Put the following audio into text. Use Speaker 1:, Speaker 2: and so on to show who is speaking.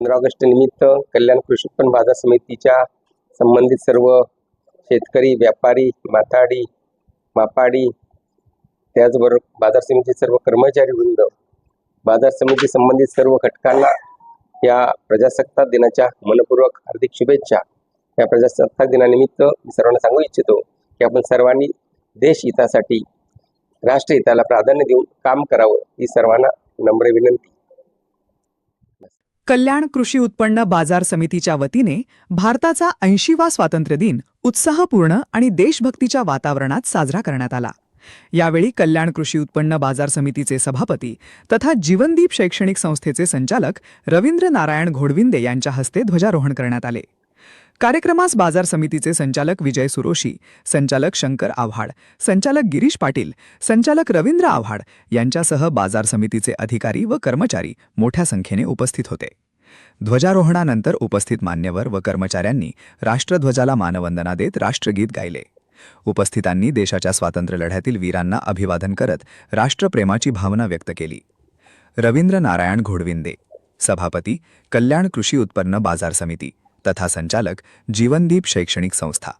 Speaker 1: 15 August निमित्त कल्याण कृषी उत्पन्न बाजार समितीच्या संबंधित सर्व शेतकरी, व्यापारी, माथाडी, मापाडी, त्याचबरोबर बाजार समितीचे सर्व कर्मचारी वृंद, बाजार समिती संबंधित सर्व घटकांना या प्रजासत्ताक दिनाच्या मनपूर्वक हार्दिक शुभेच्छा। या प्रजासत्ताक दिनानिमित्त मी सर्वांना सांगू इच्छितो की आपण सर्वांनी देश हितासाठी, राष्ट्रहिताला प्राधान्य देऊन काम करावं, ही सर्वांना नम्र विनंती।
Speaker 2: कल्याण कृषी उत्पन्न बाजार समितीच्या वतीने भारताचा 80वा स्वातंत्र्य दिन उत्साहपूर्ण आणि देशभक्तीच्या वातावरणात साजरा करण्यात आला। यावेळी कल्याण कृषी उत्पन्न बाजार समितीचे सभापती तथा जीवनदीप शैक्षणिक संस्थेचे संचालक रवींद्र नारायण घोडविंदे यांच्या हस्ते ध्वजारोहण करण्यात आले। कार्यक्रमास बाजार समितीचे संचालक विजय सुरोशी, संचालक शंकर आव्हाड, संचालक गिरीश पाटील, संचालक रवींद्र आव्हाड यांच्यासह बाजार समितीचे अधिकारी व कर्मचारी मोठ्या संख्येने उपस्थित होते। ध्वजारोहणानंतर उपस्थित मान्यवर व कर्मचाऱ्यांनी राष्ट्रध्वजाला मानवंदना देत राष्ट्रगीत गायले। उपस्थितांनी देशाच्या स्वातंत्र्य लढ्यातील वीरांना अभिवादन करत राष्ट्रप्रेमाची भावना व्यक्त केली। रवींद्र नारायण घोडविंदे, सभापती, कल्याण कृषी उत्पन्न बाजार समिती तथा संचालक जीवनदीप शैक्षणिक संस्था।